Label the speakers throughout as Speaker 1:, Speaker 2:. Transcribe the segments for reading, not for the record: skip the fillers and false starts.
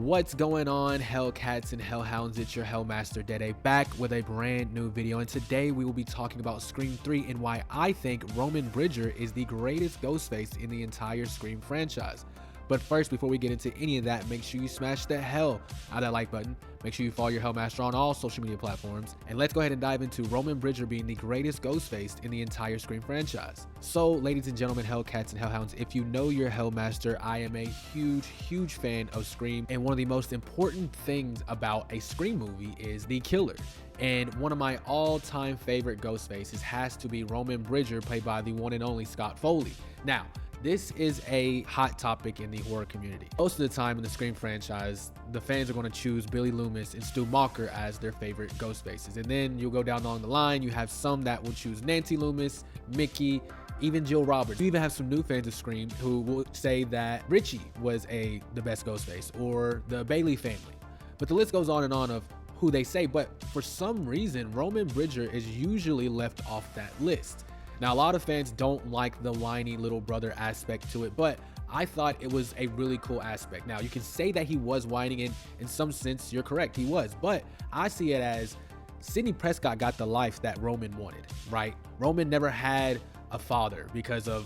Speaker 1: What's going on, Hellcats and Hellhounds? It's your Hellmaster Dede back with a brand new video, and today we will be talking about Scream 3 and why I think Roman Bridger is the greatest Ghostface in the entire Scream franchise. But first, before we get into any of that, make sure you smash the hell out of that like button. Make sure you follow your Hellmaster on all social media platforms. And let's go ahead and dive into Roman Bridger being the greatest Ghostface in the entire Scream franchise. So, ladies and gentlemen, Hellcats and Hellhounds, if you know your Hellmaster, I am a huge fan of Scream. And one of the most important things about a Scream movie is the killer. And one of my all-time favorite Ghostfaces has to be Roman Bridger, played by the one and only Scott Foley. Now, this is a hot topic in the horror community. Most of the time in the Scream franchise, the fans are going to choose Billy Loomis and Stu Macher as their favorite Ghostfaces. And then you'll go down along the line, you have some that will choose Nancy Loomis, Mickey, even Jill Roberts. You even have some new fans of Scream who will say that Richie was the best Ghostface, or the Bailey family. But the list goes on and on of who they say, but for some reason, Roman Bridger is usually left off that list. Now, a lot of fans don't like the whiny little brother aspect to it, but I thought it was a really cool aspect. Now, you can say that he was whining, and in some sense, you're correct, he was, but I see it as Sidney Prescott got the life that Roman wanted, right? Roman never had a father because of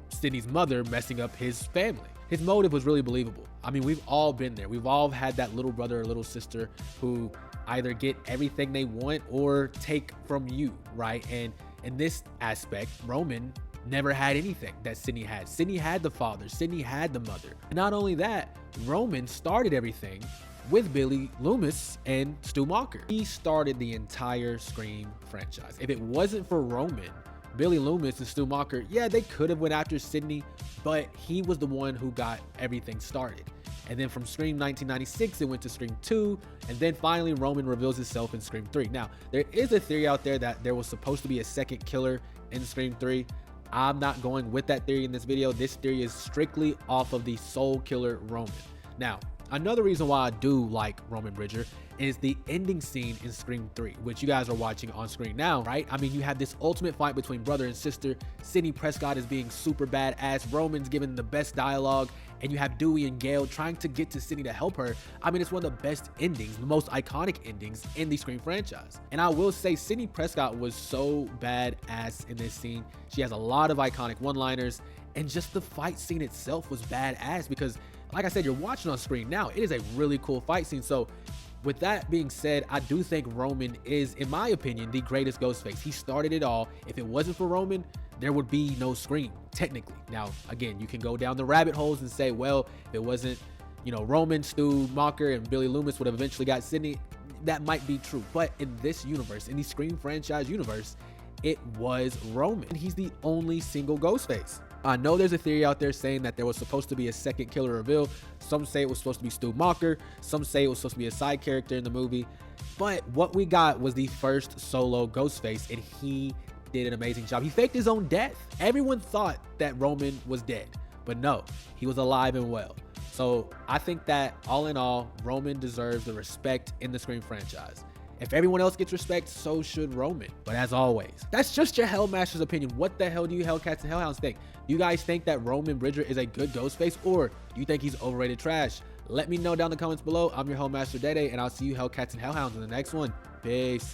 Speaker 1: Sidney's mother messing up his family. His motive was really believable. I mean, we've all been there. We've all had that little brother or little sister who either get everything they want or take from you, right? And in this aspect, Roman never had anything that Sidney had. Sidney had the father, Sidney had the mother. And not only that, Roman started everything with Billy Loomis and Stu Macher. He started the entire Scream franchise. If it wasn't for Roman, Billy Loomis and Stu Macher, yeah, they could have went after Sidney, but he was the one who got everything started. And then from Scream 1996, it went to Scream 2, and then finally Roman reveals himself in Scream 3. Now, there is a theory out there that there was supposed to be a second killer in Scream 3. I'm not going with that theory in this video. This theory is strictly off of the soul killer Roman. Now, another reason why I do like Roman Bridger is the ending scene in Scream 3, which you guys are watching on screen now, right? I mean, you have this ultimate fight between brother and sister. Sidney Prescott is being super badass. Roman's giving the best dialogue, and you have Dewey and Gale trying to get to Sidney to help her. I mean, it's one of the best endings, the most iconic endings in the Scream franchise. And I will say, Sidney Prescott was so badass in this scene. She has a lot of iconic one-liners, and just the fight scene itself was badass because, like I said, you're watching on screen now. It is a really cool fight scene. So with that being said, I do think Roman is, in my opinion, the greatest Ghostface. He started it all. If it wasn't for Roman, there would be no Scream, technically. Now, again, you can go down the rabbit holes and say, well, if it wasn't, Roman, Stu Macher, and Billy Loomis would have eventually got Sidney. That might be true. But in this universe, in the Scream franchise universe, it was Roman. And he's the only single Ghostface. I know there's a theory out there saying that there was supposed to be a second killer reveal. Some say it was supposed to be Stu Macher. Some say it was supposed to be a side character in the movie. But what we got was the first solo Ghostface, and he did an amazing job. He faked his own death. Everyone thought that Roman was dead, but no, he was alive and well. So I think that all in all, Roman deserves the respect in the Scream franchise. If everyone else gets respect, so should Roman. But as always, that's just your Hellmaster's opinion. What the hell do you Hellcats and Hellhounds think? Do you guys think that Roman Bridger is a good Ghostface, or do you think he's overrated trash? Let me know down in the comments below. I'm your Hellmaster Dede, and I'll see you Hellcats and Hellhounds in the next one. Peace.